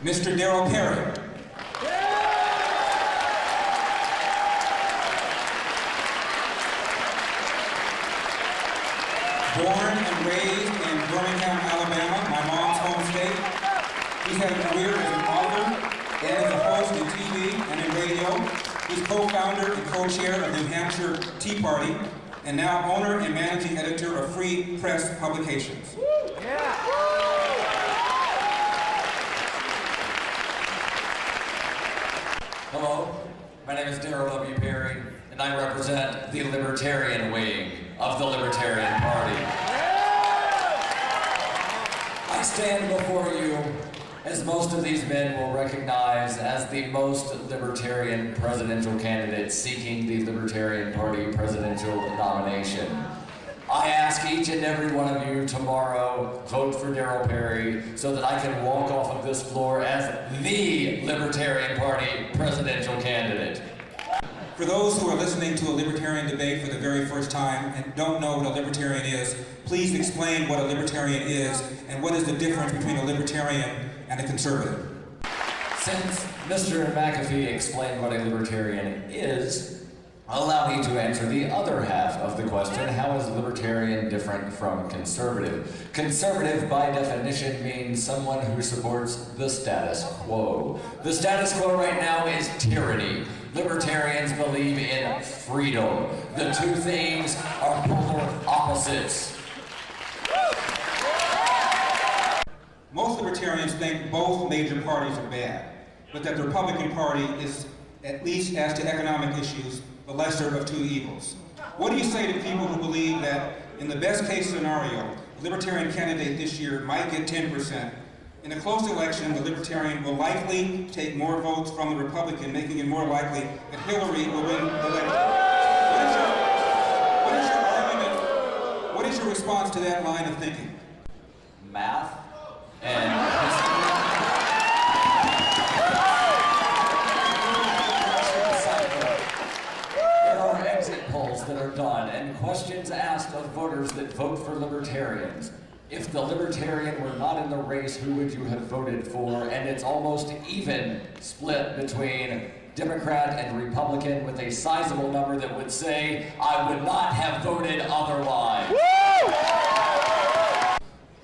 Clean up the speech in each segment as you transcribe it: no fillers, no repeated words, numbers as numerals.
Mr. Darryl Perry. Born and raised in Birmingham, Alabama, my mom's home state. He's had a career as an author and as a host in TV and in radio. He's co-founder and co-chair of the New Hampshire Tea Party, and now owner and managing editor of Free Press Publications. Hello, my name is Darryl W. Perry, and I represent the Libertarian wing of the Libertarian Party. I stand before you, as most of these men will recognize, as the most libertarian presidential candidate seeking the Libertarian Party presidential nomination. I ask each and every one of you tomorrow, vote for Darryl Perry so that I can walk off of this floor as the Libertarian Party presidential candidate. For those who are listening to a libertarian debate for the very first time and don't know what a libertarian is, please explain what a libertarian is and what is the difference between a libertarian and a conservative. Since Mr. McAfee explained what a libertarian is, allow me to answer the other half of the question: how is libertarian different from conservative? Conservative, by definition, means someone who supports the status quo. The status quo right now is tyranny. Libertarians believe in freedom. The two things are polar opposites. Most libertarians think both major parties are bad, but that the Republican Party is, at least as to economic issues, the lesser of two evils. What do you say to people who believe that in the best case scenario, the Libertarian candidate this year might get 10%? In a close election, the Libertarian will likely take more votes from the Republican, making it more likely that Hillary will win the election. What is your argument? What is your response to that line of thinking? Math and history. There are exit polls that are done and questions asked of voters that vote for libertarians. If the Libertarian were not in the race, who would you have voted for? And it's almost even split between Democrat and Republican, with a sizable number that would say, I would not have voted otherwise. Woo!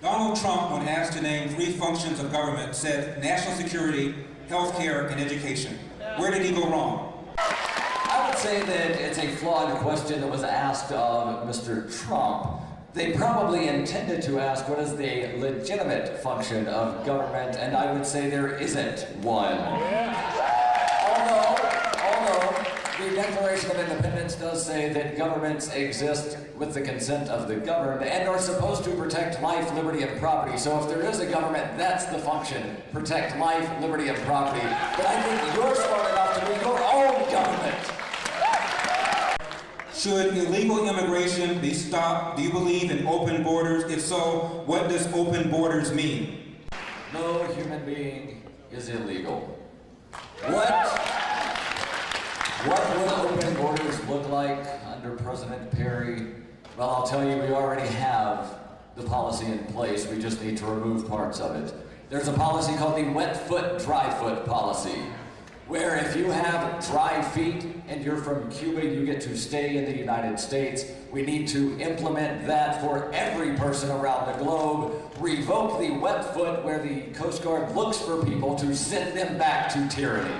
Donald Trump, when asked to name 3 functions of government, said national security, health care, and education. Where did he go wrong? I would say that it's a flawed question that was asked of Mr. Trump. They probably intended to ask what is the legitimate function of government, and I would say there isn't one. Although the Declaration of Independence does say that governments exist with the consent of the governed and are supposed to protect life, liberty, and property. So if there is a government, that's the function: protect life, liberty, and property. But I think you're smart enough to be your own government. Should illegal immigration be stopped? Do you believe in open borders? If so, what does open borders mean? No human being is illegal. What would open borders look like under President Perry? Well, I'll tell you, we already have the policy in place. We just need to remove parts of it. There's a policy called the wet foot, dry foot policy, where if you have dry feet and you're from Cuba, you get to stay in the United States. We need to implement that for every person around the globe. Revoke the wet foot, where the Coast Guard looks for people to send them back to tyranny.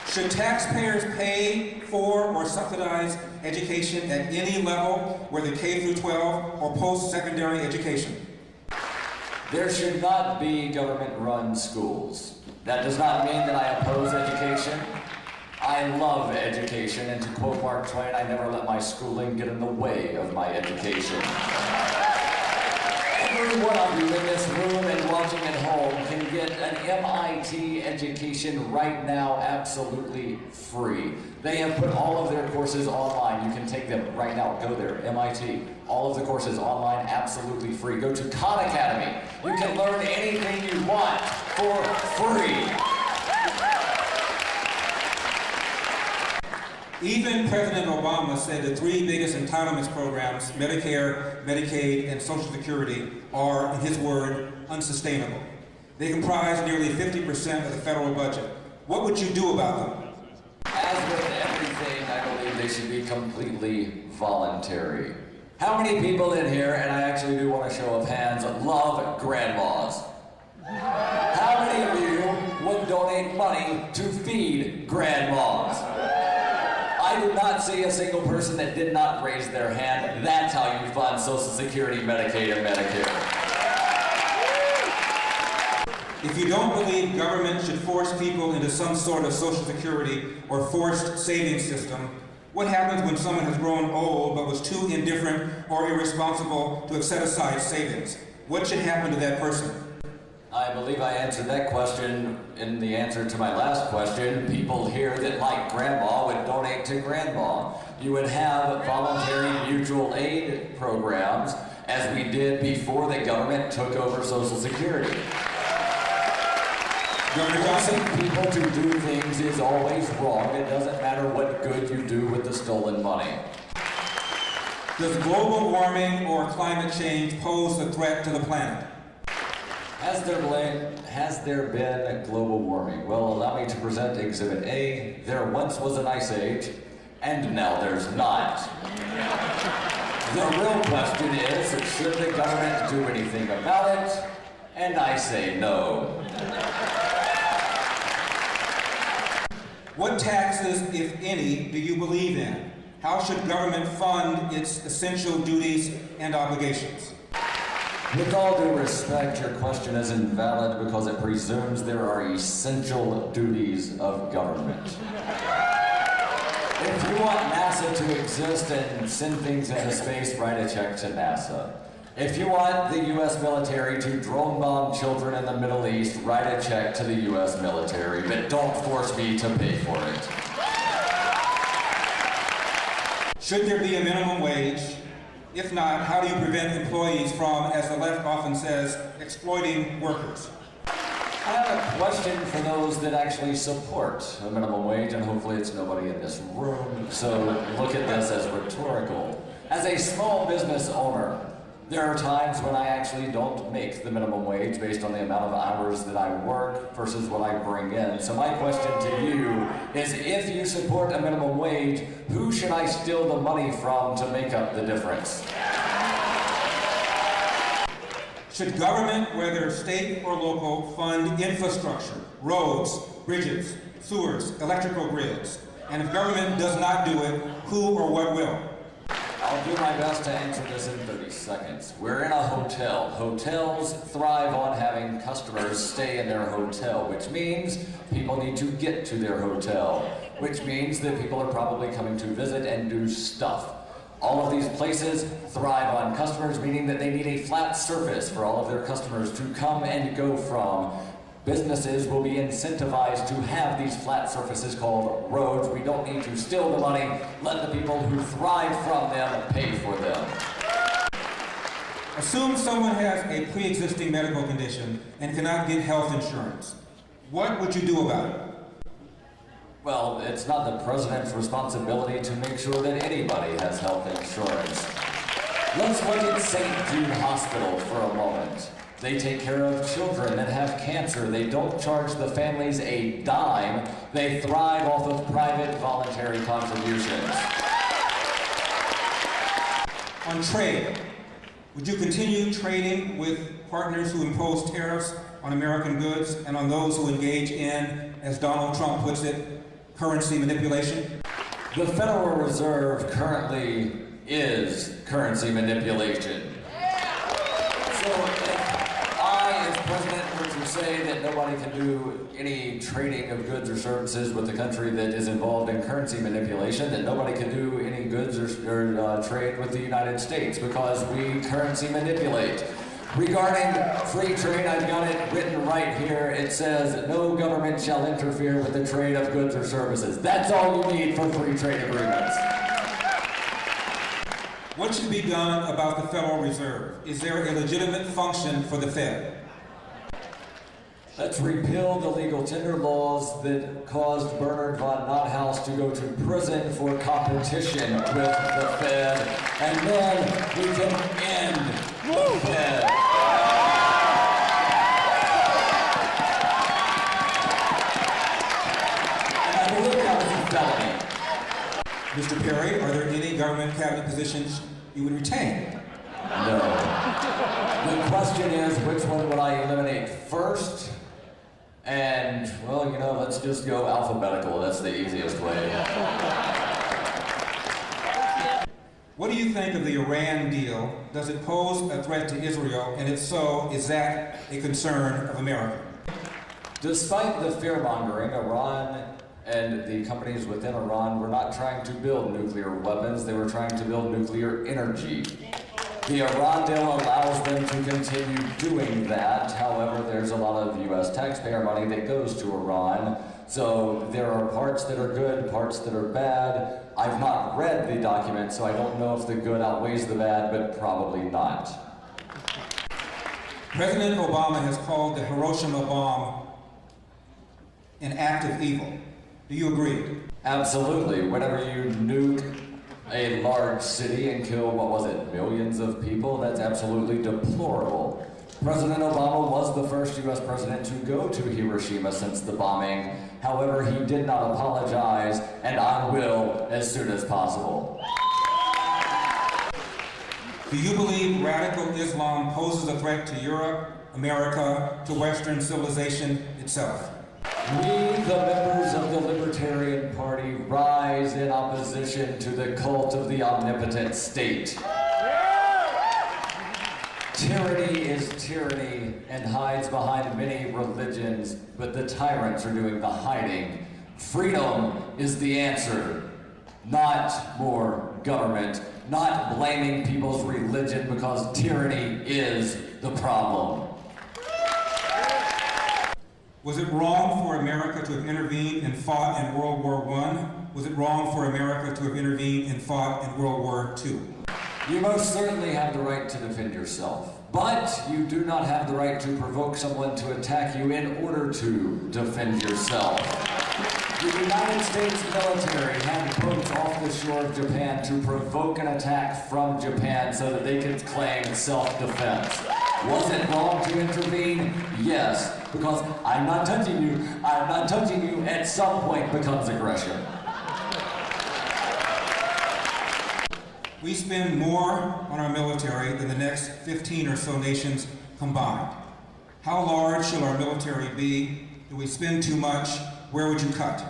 Should taxpayers pay for or subsidize education at any level, whether K through 12 or post-secondary education? There should not be government-run schools. That does not mean that I oppose education. I love education, and to quote Mark Twain, I never let my schooling get in the way of my education. Every one of you in this room and watching at home can get an MIT education right now, absolutely free. They have put all of their courses online. You can take them right now. Go there, MIT. All of the courses online, absolutely free. Go to Khan Academy. You can learn anything you want for free. Even President Obama said the 3 biggest entitlements programs, Medicare, Medicaid, and Social Security, are, in his word, unsustainable. They comprise nearly 50% of the federal budget. What would you do about them? As with everything, I believe they should be completely voluntary. How many people in here, and I actually do want a show of hands, love grandmas? How many of you would donate money to feed grandmas? I did not see a single person that did not raise their hand. That's how you fund Social Security, Medicaid, and Medicare. If you don't believe government should force people into some sort of Social Security or forced savings system, what happens when someone has grown old but was too indifferent or irresponsible to have set aside savings? What should happen to that person? I believe I answered that question in the answer to my last question. People here that like grandma would donate to grandma. You would have voluntary mutual aid programs as we did before the government took over Social Security. Forcing people to do things is always wrong. It doesn't matter what good you do with the stolen money. Does global warming or climate change pose a threat to the planet? Has there been global warming? Well, allow me to present Exhibit A. There once was an ice age, and now there's not. The real question is, should the government do anything about it? And I say no. What taxes, if any, do you believe in? How should government fund its essential duties and obligations? With all due respect, your question is invalid because it presumes there are essential duties of government. If you want NASA to exist and send things into space, write a check to NASA. If you want the U.S. military to drone bomb children in the Middle East, write a check to the U.S. military, but don't force me to pay for it. Should there be a minimum wage? If not, how do you prevent employees from, as the left often says, exploiting workers? I have a question for those that actually support a minimum wage, and hopefully it's nobody in this room, so look at this as rhetorical. As a small business owner, there are times when I actually don't make the minimum wage based on the amount of hours that I work versus what I bring in. So my question to you is, if you support a minimum wage, who should I steal the money from to make up the difference? Should government, whether state or local, fund infrastructure, roads, bridges, sewers, electrical grids? And if government does not do it, who or what will? I'll do my best to answer this in 30 seconds. We're in a hotel. Hotels thrive on having customers stay in their hotel, which means people need to get to their hotel, which means that people are probably coming to visit and do stuff. All of these places thrive on customers, meaning that they need a flat surface for all of their customers to come and go from. Businesses will be incentivized to have these flat surfaces called roads. We don't need to steal the money. Let the people who thrive from them pay for them. Assume someone has a pre-existing medical condition and cannot get health insurance. What would you do about it? Well, it's not the president's responsibility to make sure that anybody has health insurance. Let's look at St. Jude Hospital for a moment. They take care of children that have cancer. They don't charge the families a dime. They thrive off of private voluntary contributions. On trade, would you continue trading with partners who impose tariffs on American goods and on those who engage in, as Donald Trump puts it, currency manipulation? The Federal Reserve currently is currency manipulation. So if I, as president, were to say that nobody can do any trading of goods or services with a country that is involved in currency manipulation, that nobody can do any goods or trade with the United States because we currency manipulate. Regarding free trade, I've got it written right here. It says, no government shall interfere with the trade of goods or services. That's all you need for free trade agreements. What should be done about the Federal Reserve? Is there a legitimate function for the Fed? Let's repeal the legal tender laws that caused Bernard von Nothaus to go to prison for competition with the Fed, and then we can end the Fed. Mr. Perry, are there any government cabinet positions you would retain? No. The question is, which one would I eliminate first? And, well, you know, let's just go alphabetical. That's the easiest way. What do you think of the Iran deal? Does it pose a threat to Israel? And if so, is that a concern of America? Despite the fear-mongering, Iran and the companies within Iran were not trying to build nuclear weapons. They were trying to build nuclear energy. The Iran deal allows them to continue doing that. However, there's a lot of U.S. taxpayer money that goes to Iran. So there are parts that are good, parts that are bad. I've not read the document, so I don't know if the good outweighs the bad, but probably not. President Obama has called the Hiroshima bomb an act of evil. Do you agree? Absolutely. Whenever you nuke a large city and kill, what was it, millions of people, that's absolutely deplorable. President Obama was the first U.S. president to go to Hiroshima since the bombing. However, he did not apologize, and I will as soon as possible. Do you believe radical Islam poses a threat to Europe, America, to Western civilization itself? We, the members of the Libertarian Party, rise in opposition to the cult of the omnipotent state. Tyranny is tyranny and hides behind many religions, but the tyrants are doing the hiding. Freedom is the answer, not more government, not blaming people's religion because tyranny is the problem. Was it wrong for America to have intervened and fought in World War I? Was it wrong for America to have intervened and fought in World War II? You most certainly have the right to defend yourself, but you do not have the right to provoke someone to attack you in order to defend yourself. The United States military had boats off the shore of Japan to provoke an attack from Japan so that they could claim self-defense. Was it wrong to intervene? Yes, because I'm not touching you at some point becomes aggression. We spend more on our military than the next 15 or so nations combined. How large shall our military be? Do we spend too much? Where would you cut?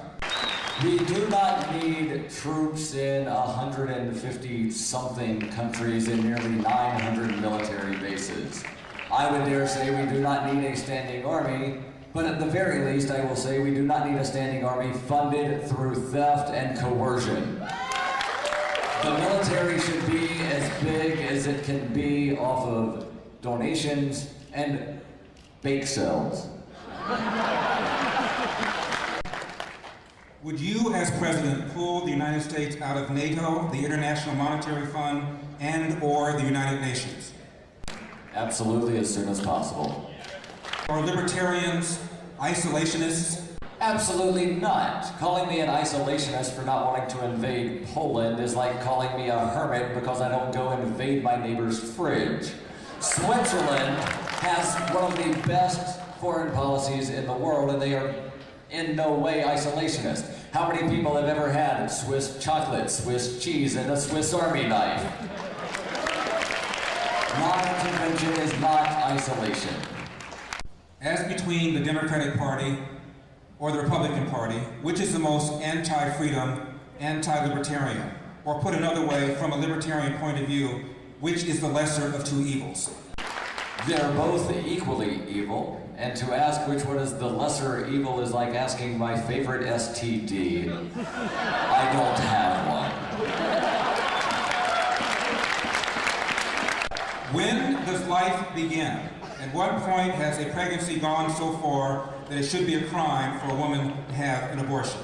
We do not need troops in 150-something countries in nearly 900 military bases. I would dare say we do not need a standing army, but at the very least I will say we do not need a standing army funded through theft and coercion. The military should be as big as it can be off of donations and bake sales. Would you, as president, pull the United States out of NATO, the International Monetary Fund, and/or the United Nations? Absolutely, as soon as possible. Are libertarians isolationists? Absolutely not. Calling me an isolationist for not wanting to invade Poland is like calling me a hermit because I don't go and invade my neighbor's fridge. Switzerland has one of the best foreign policies in the world, and they are in no way isolationist. How many people have ever had Swiss chocolate, Swiss cheese, and a Swiss Army knife? Non-intervention is not isolation. As between the Democratic Party or the Republican Party, which is the most anti-freedom, anti-libertarian? Or put another way, from a libertarian point of view, which is the lesser of two evils? They're both equally evil, and to ask which one is the lesser evil is like asking my favorite STD. I don't have one. When does life begin? At what point has a pregnancy gone so far that it should be a crime for a woman to have an abortion?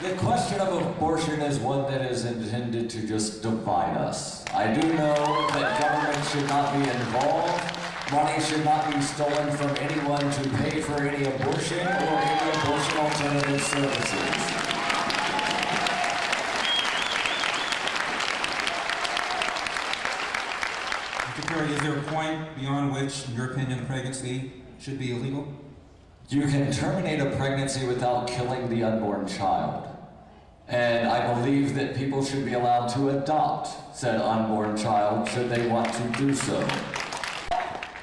The question of abortion is one that is intended to just divide us. I do know that government should not be involved. Money should not be stolen from anyone to pay for any abortion or any abortion alternative services. Mr. Perry, is there a point beyond which, in your opinion, a pregnancy should be illegal? You can terminate a pregnancy without killing the unborn child. And I believe that people should be allowed to adopt said unborn child should they want to do so.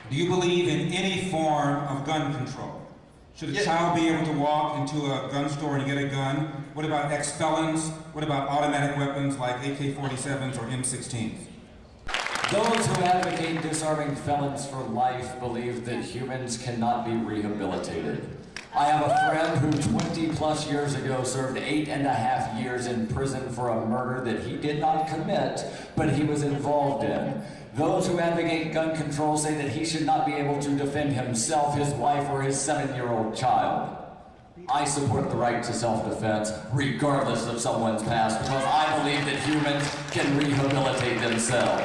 Do you believe in any form of gun control? Should a child be able to walk into a gun store and get a gun? What about ex-felons? What about automatic weapons like AK-47s or M16s? Those who advocate disarming felons for life believe that humans cannot be rehabilitated. I have a friend who 20 plus years ago served 8.5 years in prison for a murder that he did not commit, but he was involved in. Those who advocate gun control say that he should not be able to defend himself, his wife, or his 7-year-old child. I support the right to self-defense, regardless of someone's past, because I believe that humans can rehabilitate themselves.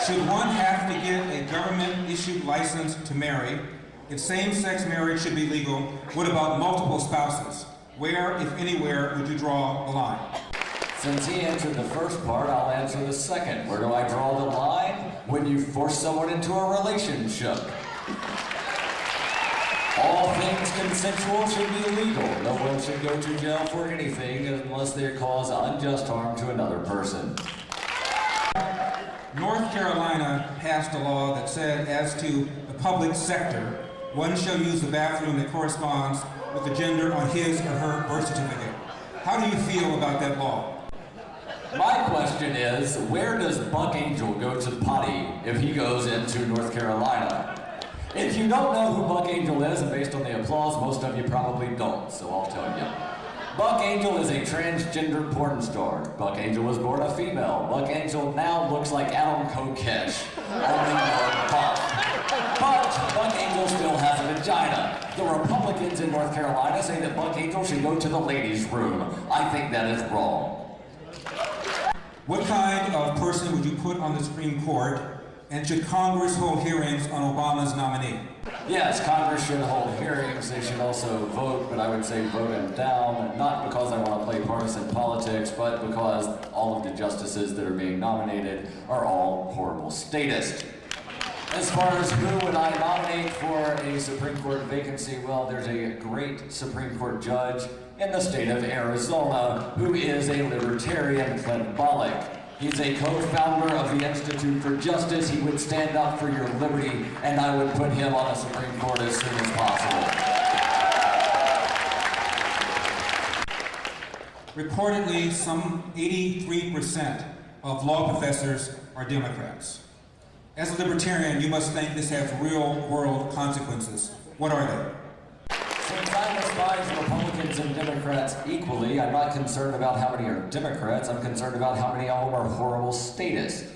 Should one have to get a government-issued license to marry? If same-sex marriage should be legal, what about multiple spouses? Where, if anywhere, would you draw the line? Since he answered the first part, I'll answer the second. Where do I draw the line? When you force someone into a relationship. All things consensual should be illegal. No one should go to jail for anything unless they cause unjust harm to another person. North Carolina passed a law that said, as to the public sector, one shall use the bathroom that corresponds with the gender on his or her birth certificate. How do you feel about that law? My question is, where does Buck Angel go to potty if he goes into North Carolina? If you don't know who Buck Angel is, and based on the applause, most of you probably don't, so I'll tell you. Buck Angel is a transgender porn star. Buck Angel was born a female. Buck Angel now looks like Adam Kokesh, only more buff. But Buck Angel still has a vagina. The Republicans in North Carolina say that Buck Angel should go to the ladies' room. I think that is wrong. What kind of person would you put on the Supreme Court, and should Congress hold hearings on Obama's nominee? Yes, Congress should hold hearings. They should also vote, but I would say vote him down, not because I want to play partisan politics, but because all of the justices that are being nominated are all horrible statists. As far as who would I nominate for a Supreme Court vacancy, well, there's a great Supreme Court judge in the state of Arizona who is a libertarian, Clint Bollock. He's a co-founder of the Institute for Justice. He would stand up for your liberty, and I would put him on the Supreme Court as soon as possible. Reportedly, some 83% of law professors are Democrats. As a libertarian, you must think this has real-world consequences. What are they? Since I despise Republicans and Democrats equally, I'm not concerned about how many are Democrats. I'm concerned about how many of them are horrible statists.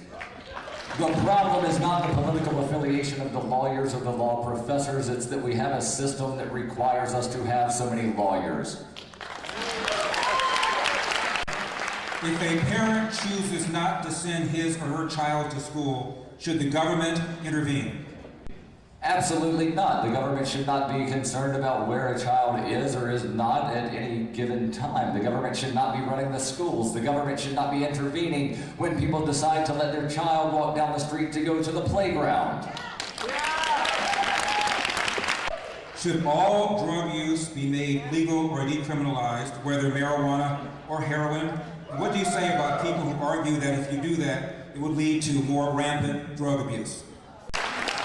The problem is not the political affiliation of the lawyers or the law professors. It's that we have a system that requires us to have so many lawyers. If a parent chooses not to send his or her child to school, should the government intervene? Absolutely not. The government should not be concerned about where a child is or is not at any given time. The government should not be running the schools. The government should not be intervening when people decide to let their child walk down the street to go to the playground. Should all drug use be made legal or decriminalized, whether marijuana or heroin? And what do you say about people who argue that if you do that, it would lead to more rampant drug abuse?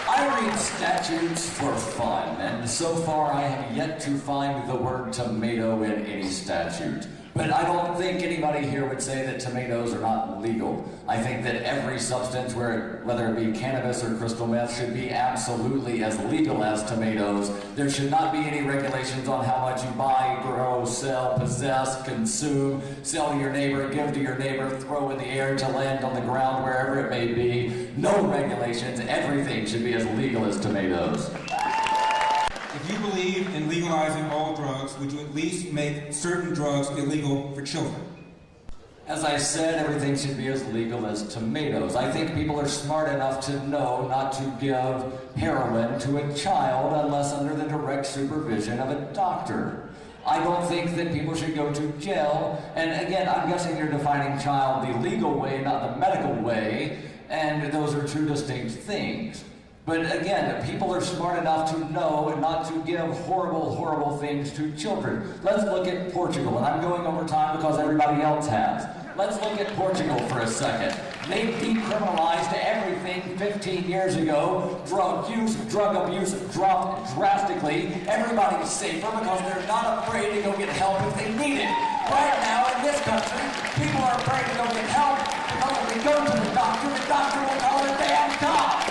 I read statutes for fun, and so far I have yet to find the word tomato in any statute. But I don't think anybody here would say that tomatoes are not legal. I think that every substance, whether it be cannabis or crystal meth, should be absolutely as legal as tomatoes. There should not be any regulations on how much you buy, grow, sell, possess, consume, sell to your neighbor, give to your neighbor, throw in the air to land on the ground, wherever it may be. No regulations. Everything should be as legal as tomatoes. If you believe in legalizing all drugs, would you at least make certain drugs illegal for children? As I said, everything should be as legal as tomatoes. I think people are smart enough to know not to give heroin to a child unless under the direct supervision of a doctor. I don't think that people should go to jail. And again, I'm guessing you're defining child the legal way, not the medical way, and those are two distinct things. But again, people are smart enough to know not to give horrible, horrible things to children. Let's look at Portugal, and I'm going over time because everybody else has. Let's look at Portugal for a second. They decriminalized everything 15 years ago. Drug use, drug abuse dropped drastically. Everybody's safer because they're not afraid to go get help if they need it. Right now in this country, people are afraid to go get help because if they go to the doctor will call a damn cop.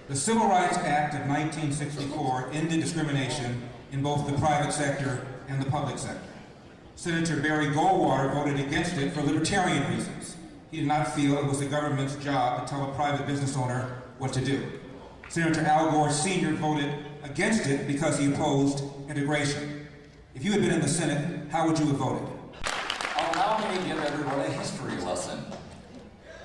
The Civil Rights Act of 1964 ended discrimination in both the private sector and the public sector. Senator Barry Goldwater voted against it for libertarian reasons. He did not feel it was the government's job to tell a private business owner what to do. Senator Al Gore Sr. voted against it because he opposed integration. If you had been in the Senate, how would you have voted? Allow me to give everyone a history lesson.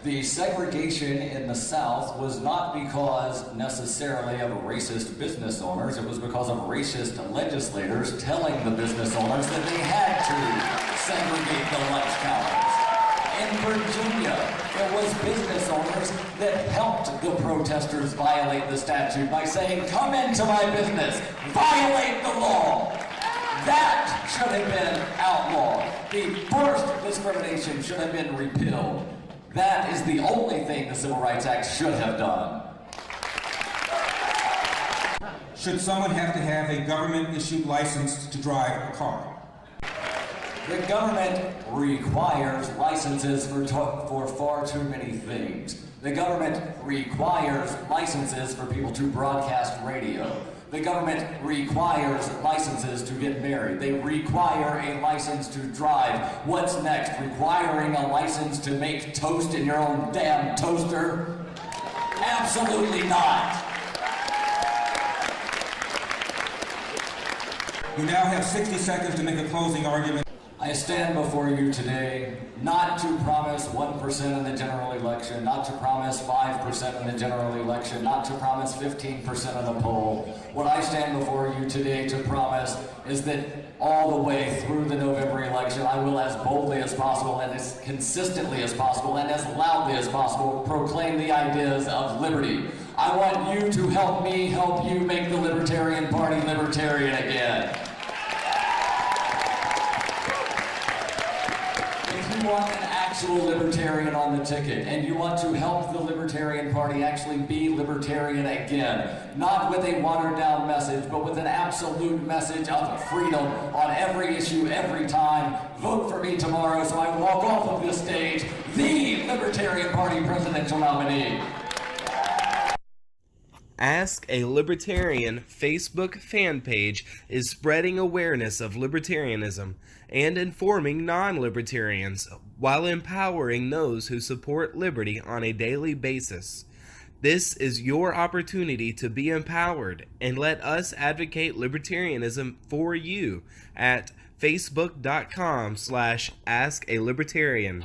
The segregation in the South was not because necessarily of racist business owners, it was because of racist legislators telling the business owners that they had to segregate the lunch counters. In Virginia, it was business owners that helped the protesters violate the statute by saying, "Come into my business, violate the law." That should have been outlawed. The forced discrimination should have been repealed. That is the only thing the Civil Rights Act should have done. Should someone have to have a government-issued license to drive a car? The government requires licenses for far too many things. The government requires licenses for people to broadcast radio. The government requires licenses to get married. They require a license to drive. What's next? Requiring a license to make toast in your own damn toaster? Absolutely not. You now have 60 seconds to make a closing argument. I stand before you today not to promise 1% in the general election, not to promise 5% in the general election, not to promise 15% of the poll. What I stand before you today to promise is that all the way through the November election, I will as boldly as possible and as consistently as possible and as loudly as possible proclaim the ideas of liberty. I want you to help me help you make the Libertarian Party libertarian again. If you want an actual libertarian on the ticket, and you want to help the Libertarian Party actually be libertarian again, not with a watered-down message, but with an absolute message of freedom on every issue, every time, vote for me tomorrow so I walk off of this stage, the Libertarian Party presidential nominee. Ask a Libertarian Facebook fan page is spreading awareness of libertarianism and informing non-libertarians while empowering those who support liberty on a daily basis. This is your opportunity to be empowered, and let us advocate libertarianism for you at facebook.com/askalibertarian.